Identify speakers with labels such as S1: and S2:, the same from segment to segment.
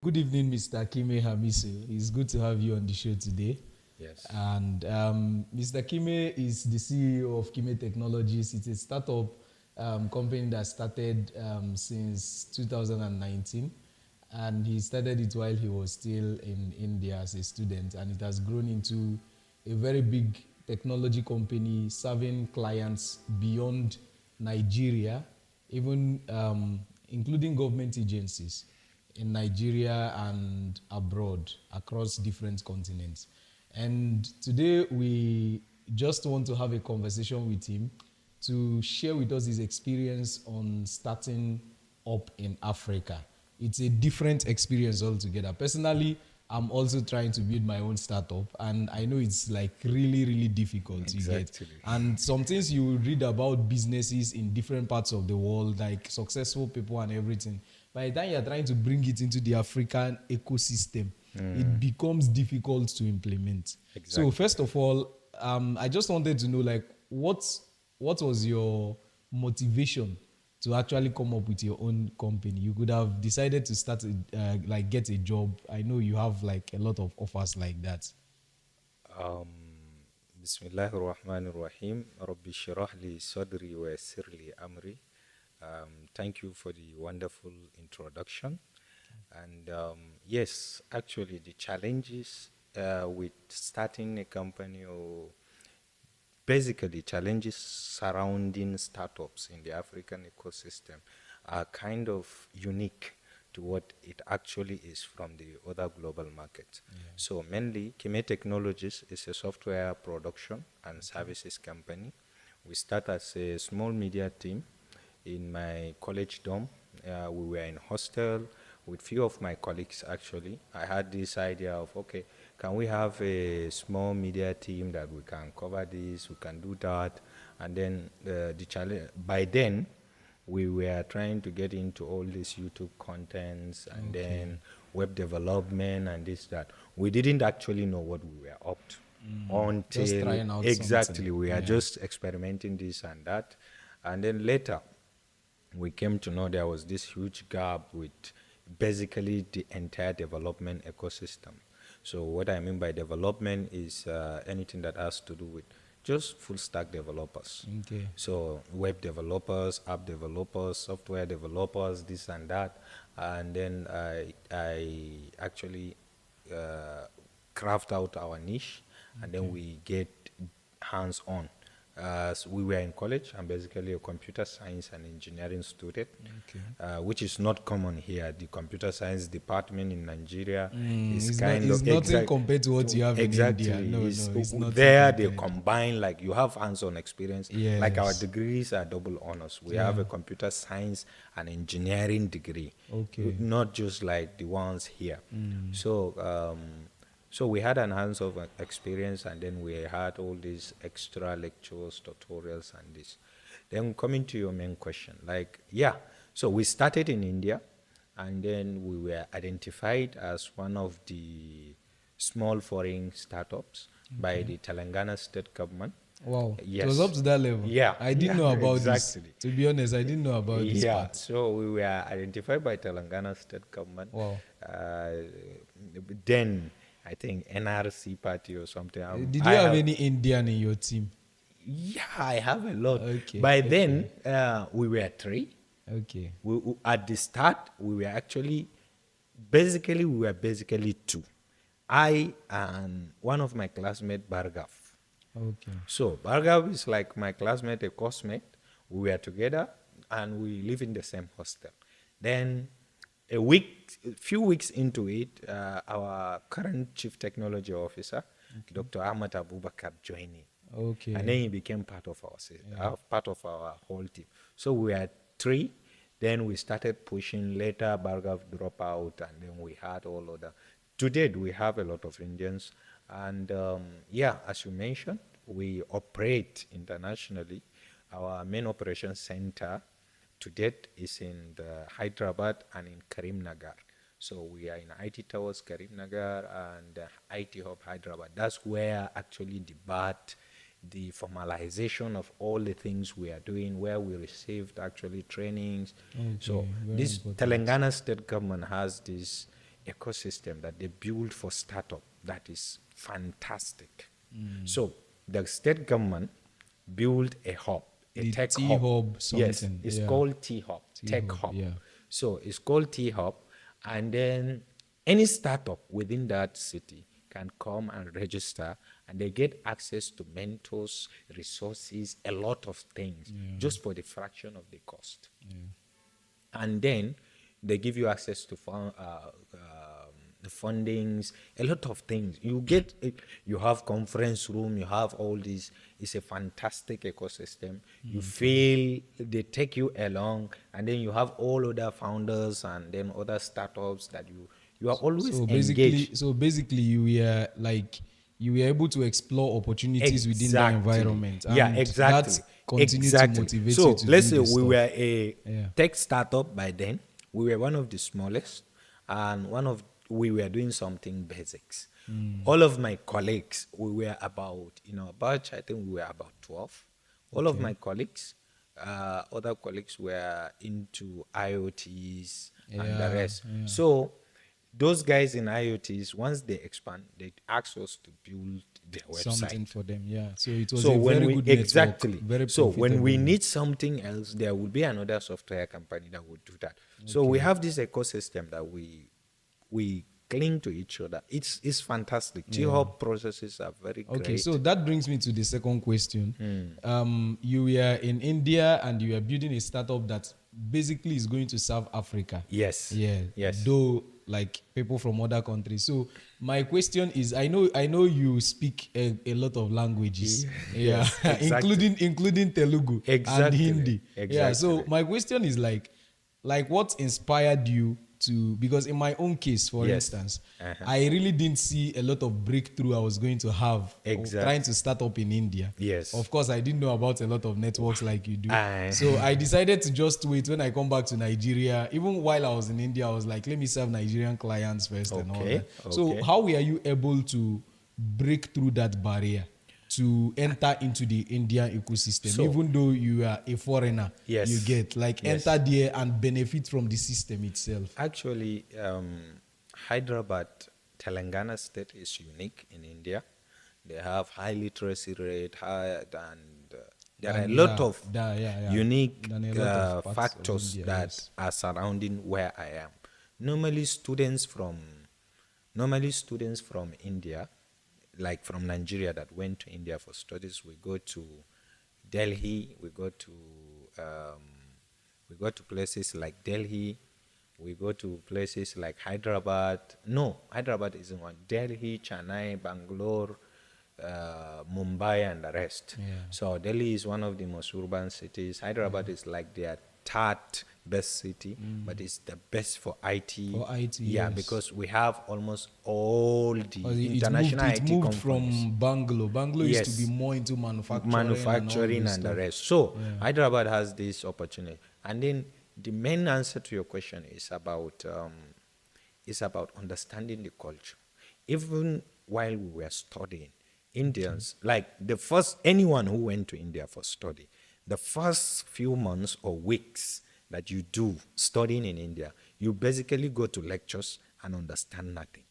S1: Good evening, Mr. Kime Hamisu. It's good to have you on the show today.
S2: Yes.
S1: And Mr. Kime is the CEO of Kime Technologies. It's a startup company that started since 2019. And he started it while he was still in India as a student. And it has grown into a very big technology company serving clients beyond Nigeria, even including government agencies in Nigeria and abroad across different continents. And today we just want to have a conversation with him to share with us his experience on starting up in Africa. It's a different experience altogether. Personally, I'm also trying to build my own startup, and I know it's like really, really difficult, you get.
S2: Exactly.
S1: And some things you will read about businesses in different parts of the world, like successful people and everything. By the time you're trying to bring it into the African ecosystem, it becomes difficult to implement. So
S2: Exactly.
S1: first of all, I just wanted to know, like, what was your motivation to actually come up with your own company? You could have decided to start like get a job. I know you have like a lot of offers like that.
S2: Um, Bismillahir Rahmanir Rahim. Rabbi shrah li sadri wa yassir li amri. Thank you for the wonderful introduction. And yes, actually, the challenges with starting a company or basically challenges surrounding startups in the African ecosystem are kind of unique to what it actually is from the other global markets. So mainly, Kime Technologies is a software production and services company. We start as a small media team in my college dorm. We were in hostel with few of my colleagues actually. I had this idea of, okay, can we have a small media team that we can cover this, we can do that, and then the challenge by then we were trying to get into all these YouTube contents and
S1: Okay.
S2: then web development and this that. We didn't actually know what we were up to
S1: Just
S2: until
S1: trying out something.
S2: exactly we are
S1: Yeah.
S2: just experimenting this and that, and then later we came to know there was this huge gap with basically the entire development ecosystem. So what I mean by development is anything that has to do with just full stack developers.
S1: Okay.
S2: So web developers, app developers, software developers, this and that. And then I actually uh, craft out our niche, and then
S1: Okay.
S2: we get hands on. So we were in college. I'm basically a computer science and engineering student,
S1: Okay.
S2: which is not common here. The computer science department in Nigeria is
S1: It's not.
S2: kind
S1: It's
S2: of
S1: nothing compared to what you have in India.
S2: exactly
S1: No,
S2: is
S1: no, it's nothing
S2: there they
S1: compared.
S2: combine, like you have hands-on experience, like our
S1: Yes.
S2: degrees are double honors. We
S1: Yeah.
S2: have a computer science and engineering degree,
S1: Okay.
S2: not just like the ones here. So we had an hands-on experience, and then we had all these extra lectures, tutorials, and this. Then coming to your main question, like yeah, so we started in India, and then we were identified as one of the small foreign startups by
S1: Okay.
S2: the Telangana state government.
S1: Wow. It was up
S2: Yes.
S1: to that level.
S2: Yeah,
S1: I didn't
S2: yeah,
S1: know about this.
S2: exactly.
S1: To be honest, I didn't know about this
S2: Yeah,
S1: part.
S2: so we were identified by Telangana state government.
S1: Wow.
S2: Uh, then I think NRC party or something.
S1: Did
S2: I
S1: you have
S2: have,
S1: any Indian in your team?
S2: yeah, I have a lot.
S1: Okay.
S2: By
S1: Okay.
S2: then, we were three.
S1: Okay.
S2: At the start, we were actually, basically, we were basically two. I and one of my classmates, Bargav.
S1: Okay.
S2: So Bhargav is like my classmate, a coursemate. We were together and we live in the same hostel. Then a few weeks into it, our current chief technology officer, Dr. Ahmad Abubakar, joined in. And
S1: Okay.
S2: then he became part of
S1: Yeah.
S2: part of our whole team. So we had three. Then we started pushing. Later, Bhargav dropped out, and then we had all other. Today, we have a lot of Indians, and yeah, as you mentioned, we operate internationally. Our main operation center to date is in the Hyderabad and in Karimnagar. So we are in IT Towers, Karimnagar, and IT Hub, Hyderabad. That's where actually the formalization of all the things we are doing, where we received actually trainings. So
S1: Okay. Very
S2: this
S1: important.
S2: Telangana state government has this ecosystem that they build for startup that is fantastic. So the state government built a hub, a
S1: The
S2: tech
S1: T
S2: hub.
S1: Hub
S2: Yes,
S1: something.
S2: it's
S1: Yeah.
S2: called T Hub, Tech
S1: T-Hub,
S2: Hub.
S1: yeah.
S2: So it's called T Hub, and then any startup within that city can come and register, and they get access to mentors, resources, a lot of things, just for the fraction of the cost. And then they give you access to the fundings, a lot of things. You get it, you have conference room, you have all these. It's a fantastic ecosystem. You feel they take you along, and then you have all other founders and then other startups that you are always engaged.
S1: So basically, you were able to explore opportunities within that
S2: Exactly.
S1: environment,
S2: Yeah,
S1: and that
S2: exactly.
S1: continued to
S2: Exactly.
S1: motivate you
S2: So
S1: to
S2: let's
S1: do
S2: say
S1: this
S2: we
S1: stuff.
S2: were a
S1: Yeah.
S2: tech startup by then. We were one of the smallest, and we were doing something basics. All of my colleagues, we were about, batch, I think we were about 12. All of
S1: Okay.
S2: my colleagues, other colleagues were into IoTs and the
S1: Yeah,
S2: rest.
S1: yeah.
S2: So those guys in IoTs, once they expand, they ask us to build their website.
S1: Something for them, yeah. So it was
S2: So
S1: a
S2: when
S1: very
S2: we
S1: good network,
S2: exactly,
S1: very
S2: so when we
S1: profitable.
S2: need something else, there will be another software company that will do that. So we have this ecosystem that we cling to each other. It's fantastic. T-Hub processes are very
S1: Okay,
S2: great.
S1: so that brings me to the second question. You were in India and you are building a startup that basically is going to serve Africa.
S2: Yes.
S1: Yeah.
S2: Yes.
S1: Though like people from other countries. So my question is, I know you speak a lot of languages. Yeah.
S2: Yes, exactly.
S1: including Telugu and
S2: Exactly.
S1: Hindi. Yeah. So
S2: Exactly.
S1: my question is like what inspired you to, because in my own case, for
S2: Yes.
S1: instance,
S2: Uh-huh.
S1: I really didn't see a lot of breakthrough I was going to have trying to start up in India.
S2: Yes.
S1: Of course, I didn't know about a lot of networks like you do.
S2: I-
S1: So I decided to just wait when I come back to Nigeria. Even while I was in India, I was like, let me serve Nigerian clients first and all
S2: Okay,
S1: that. So
S2: okay.
S1: how were you able to break through that barrier to enter into the Indian ecosystem,
S2: So-
S1: even though you are a foreigner?
S2: Yes.
S1: You get like
S2: Yes.
S1: enter there and benefit from the system itself.
S2: Actually, Hyderabad, Telangana state is unique in India. They have high literacy rate, and there are a
S1: And
S2: lot
S1: yeah,
S2: of
S1: yeah.
S2: unique
S1: Than a lot of parts of
S2: factors
S1: India,
S2: that
S1: yes.
S2: are surrounding where I am. Normally, students from India, like from Nigeria, that went to India for studies, we go to Delhi, we go to places like Delhi, we go to places like Hyderabad. No, Hyderabad isn't one. Delhi, Chennai, Bangalore, Mumbai, and the rest.
S1: Yeah.
S2: So Delhi is one of the most urban cities. Hyderabad is like their third best city, but it's the best for IT.
S1: For IT,
S2: yeah,
S1: yes.
S2: because we have almost all the
S1: Or
S2: international
S1: it
S2: IT
S1: moved
S2: companies.
S1: from Bangalore. Bangalore used to
S2: Yes.
S1: be more into manufacturing,
S2: Manufacturing
S1: and,
S2: and
S1: all
S2: the
S1: this
S2: rest. So
S1: Yeah.
S2: Hyderabad has this opportunity, and then the main answer to your question is about understanding the culture. Even while we were studying, Indians like anyone who went to India for study, the first few months or weeks that you do studying in India, you basically go to lectures and understand nothing.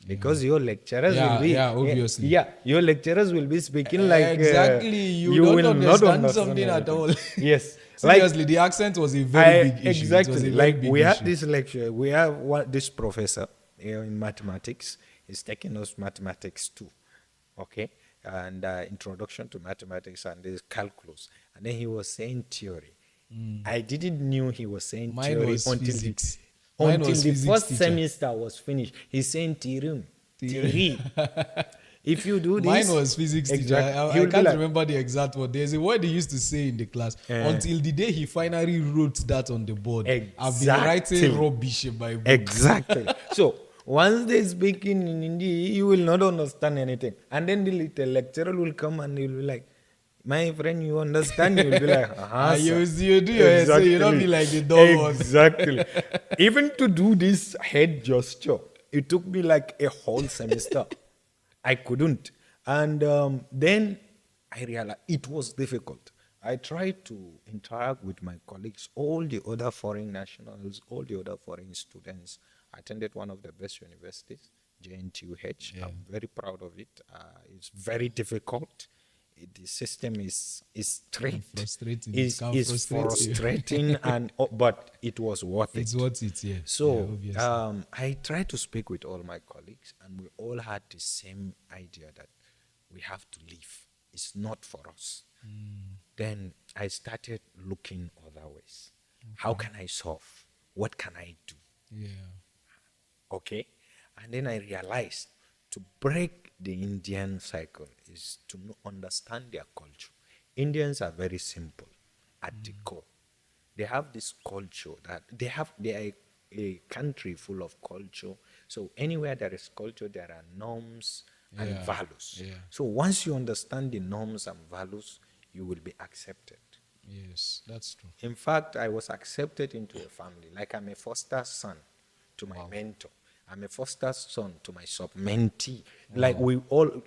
S2: Because your lecturers
S1: Yeah,
S2: will be
S1: yeah, obviously.
S2: your lecturers will be speaking like
S1: exactly. You don't
S2: will not
S1: understand something at
S2: anything.
S1: all.
S2: Yes,
S1: Seriously, the accent was a very big issue. It was
S2: exactly
S1: a very
S2: like
S1: big
S2: we had
S1: issue.
S2: this lecture. We have this professor in mathematics. He's taking us mathematics too, okay, and introduction to mathematics and this calculus. And then he was saying theory. I didn't knew he was saying
S1: Mine
S2: theory
S1: was
S2: until
S1: physics. Mine
S2: until
S1: was
S2: the
S1: physics
S2: first
S1: teacher.
S2: semester was finished. He's saying theory. If you do
S1: Mine
S2: this,
S1: was physics teacher.
S2: exactly, he
S1: I
S2: will be
S1: can't
S2: like,
S1: remember the exact word. There's a word he used to say in the class until the day he finally wrote that on the board. I've been
S2: Exactly.
S1: writing rubbish in my books.
S2: Exactly. So once they speak in Hindi, you will not understand anything. And then the lecturer will come and he will be like, my friend, you understand? You will be like,
S1: You do your head, so you don't be like the dumb one.
S2: Exactly. Even to do this head gesture, it took me like a whole semester. I couldn't. And then I realized it was difficult. I tried to interact with my colleagues, all the other foreign nationals, all the other foreign students, attended one of the best universities, JNTUH.
S1: Yeah.
S2: I'm very proud of it. It's very difficult. The system is
S1: And
S2: strict,
S1: frustrating. It
S2: is
S1: can
S2: is
S1: frustrate you.
S2: frustrating, and but it was worth
S1: It's
S2: it.
S1: worth it, yeah. Yeah,
S2: So
S1: obviously.
S2: I tried to speak with all my colleagues, and we all had the same idea that we have to leave. It's not for us. Then I started looking other ways. How can I solve? What can I do?
S1: Yeah.
S2: Okay? And then I realized to break the Indian cycle is to understand their culture. Indians are very simple at the core. They have this culture that they are a country full of culture. So anywhere there is culture, there are norms and
S1: Yeah.
S2: values.
S1: Yeah.
S2: So once you understand the norms and values, you will be accepted.
S1: Yes, that's true.
S2: In fact, I was accepted into a family. Like I'm a foster son to my mentor. I'm a foster son to my sub mentee. Like we all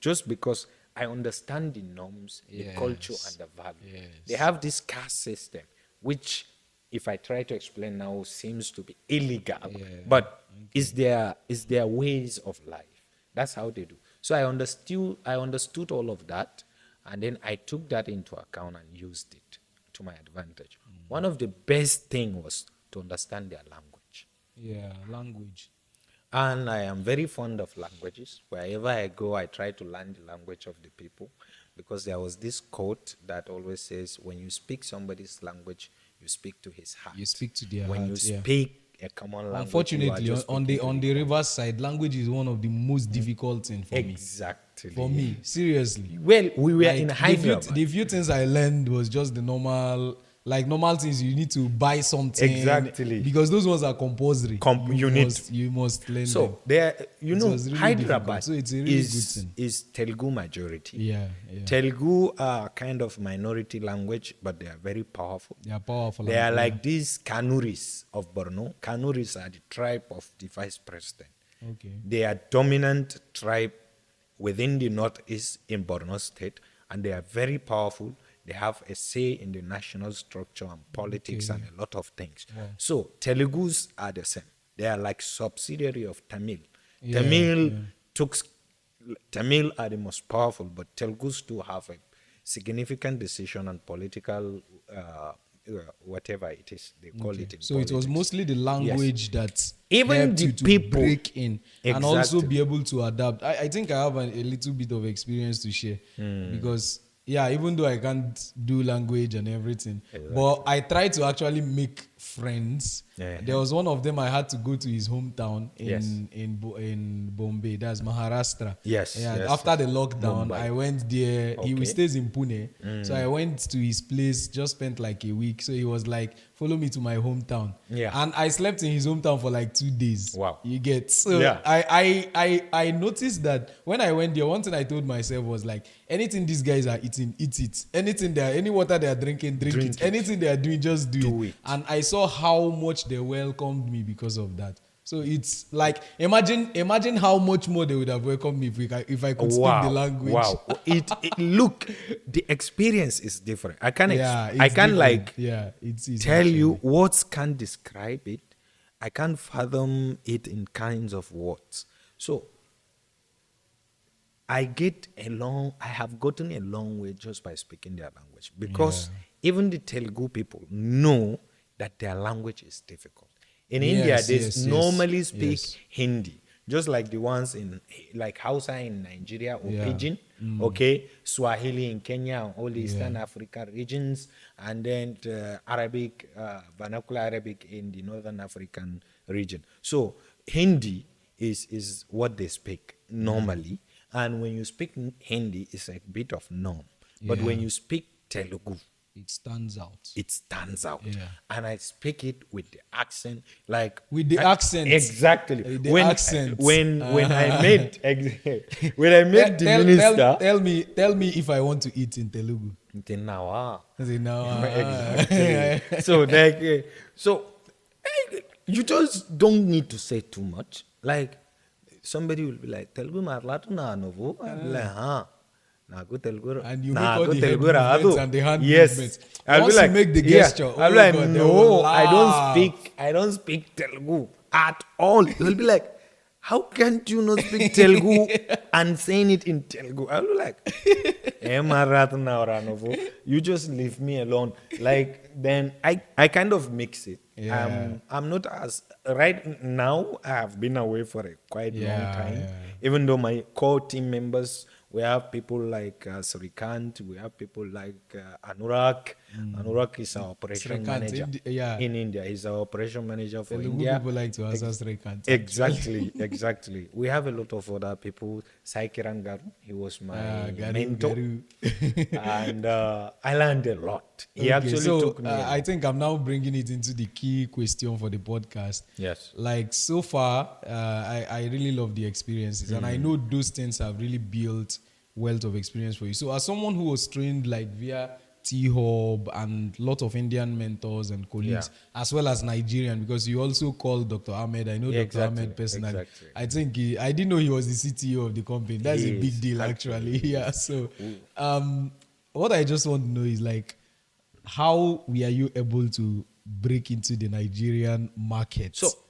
S2: just because I understand the norms, the culture, and
S1: Yes.
S2: the value. They
S1: Yes.
S2: have this caste system, which, if I try to explain now, seems to be illegal,
S1: Yeah.
S2: but is their ways of life. That's how they do. So I understood all of that, and then I took that into account and used it to my advantage. One of the best thing was to understand their language.
S1: Yeah, language.
S2: And I am very fond of languages. Wherever I go, I try to learn the language of the people, because there was this quote that always says, when you speak somebody's language, you speak to his heart.
S1: You speak to their
S2: When you
S1: heart, yeah.
S2: speak a common language, you are
S1: Unfortunately,
S2: just
S1: on
S2: speaking
S1: the
S2: to
S1: on
S2: the
S1: the river side, language is one of the most difficult thing for me.
S2: exactly.
S1: For me, seriously.
S2: Well, we were
S1: Like
S2: in
S1: the few,
S2: Hyderabad.
S1: the few things I learned was just the normal, like normal things. You need to buy something
S2: Exactly.
S1: because those ones are compulsory.
S2: You need
S1: You must learn them.
S2: So there,
S1: It was really difficult.
S2: Hyderabad
S1: So it's a really good
S2: is
S1: thing.
S2: is Telugu majority.
S1: Yeah, yeah.
S2: Telugu are kind of minority language, but they are very powerful.
S1: They are powerful.
S2: They are
S1: yeah.
S2: like these Kanuris of Borno. Kanuris are the tribe of the vice president.
S1: Okay.
S2: They are dominant tribe within the northeast in Borno state, and they are very powerful. They have a say in the national structure and politics and a lot of things. So Telugus are the same. They are like subsidiary of Tamil.
S1: Yeah,
S2: Tamil took Tamil are the most powerful, but Telugus do have a significant decision on political whatever it is they call it in
S1: So
S2: politics.
S1: it was mostly the language that
S2: Even
S1: helped
S2: the
S1: you to
S2: people-
S1: break in and also
S2: Exactly.
S1: be able to adapt. I think I have a little bit of experience to share because even though I can't do language and everything, but I try to actually make friends.
S2: Yeah.
S1: There was one of them I had to go to his hometown
S2: Yes.
S1: in Bombay, that's Maharashtra.
S2: Yes,
S1: Yeah.
S2: yes,
S1: After
S2: yes.
S1: the lockdown,
S2: Mumbai.
S1: I went there.
S2: Okay.
S1: He stays in Pune, so I went to his place. Just spent like a week. So he was like, "Follow me to my hometown."
S2: Yeah.
S1: And I slept in his hometown for like 2 days.
S2: Wow.
S1: You get so
S2: Yeah.
S1: I noticed that when I went there, one thing I told myself was like, anything these guys are eating, eat it. Anything any water they are drinking, drink
S2: Drink
S1: it.
S2: it.
S1: Anything they are doing, just do
S2: Do
S1: it.
S2: it.
S1: And I saw how much they welcomed me because of that. So it's like imagine how much more they would have welcomed me if I could speak the language.
S2: Wow. Look, the experience is different. I can't
S1: Yeah,
S2: I
S1: it's
S2: can't
S1: different.
S2: like
S1: yeah, it's
S2: tell
S1: actually.
S2: you words can't describe it. I can't fathom it in kinds of words. So I have gotten a long way just by speaking their language, because even the Telugu people know that their language is difficult. In India,
S1: Yes,
S2: they
S1: yes,
S2: normally speak
S1: yes.
S2: Hindi, just like the ones in like Hausa in Nigeria or
S1: Yeah.
S2: Pidgin, okay, Swahili in Kenya and all the Eastern Africa regions, and then Arabic, vernacular Arabic in the Northern African region. So Hindi is what they speak normally, and when you speak Hindi, it's a bit of norm. But
S1: Yeah.
S2: when you speak Telugu,
S1: It stands out.
S2: it stands out.
S1: Yeah.
S2: And I speak it with the accent, like
S1: With the accent.
S2: Exactly.
S1: The
S2: when
S1: accent.
S2: when I met when I met the minister.
S1: Tell me if I want to eat in Telugu.
S2: Now,
S1: I say, no.
S2: exactly. So like you just don't need to say too much. Like somebody will be like, Telugu matlatunnanu. I'll be like, huh. Nagu Telugu.
S1: And you make all
S2: Nagu
S1: the head
S2: Telugu
S1: movements
S2: Radu.
S1: and the hand
S2: Yes.
S1: movements.
S2: I'll be
S1: Once
S2: like,
S1: you make the
S2: yeah.
S1: gesture,
S2: I'll be
S1: oh
S2: like,
S1: God, they will
S2: no,
S1: laugh.
S2: I don't speak Telugu at all. They'll be like, how can't you not speak Telugu and saying it in Telugu? I'll be like, you just leave me alone. Like, then I kind of mix it.
S1: Yeah.
S2: I'm not as right now. I have been away for a quite long
S1: Yeah,
S2: time.
S1: yeah.
S2: Even though my core team members, we have people like Srikant, we have people like Anurag. Anurag is our operation
S1: Srikant,
S2: manager
S1: yeah.
S2: in India. He's our operation manager for
S1: Telugu
S2: India.
S1: people like to answer Srikant.
S2: Exactly, exactly. We have a lot of other people. Sai Kiran Garu, he was my mentor, and I learned a lot. He
S1: Okay,
S2: actually
S1: so
S2: took me.
S1: I think I'm now bringing it into the key question for the podcast.
S2: Yes.
S1: Like so far, I really love the experiences, and I know those things have really built wealth of experience for you. So, as someone who was trained like via T Hub and lot of Indian mentors and colleagues, as well as Nigerian, because you also called Dr. Ahmed. I know
S2: Yeah,
S1: Dr. Ahmed personally.
S2: exactly.
S1: I think I didn't know he was the CTO of the company. That's
S2: He
S1: a big
S2: is,
S1: deal, actually. Yeah. So, what I just want to know is like, how were you able to break into the Nigerian market?
S2: So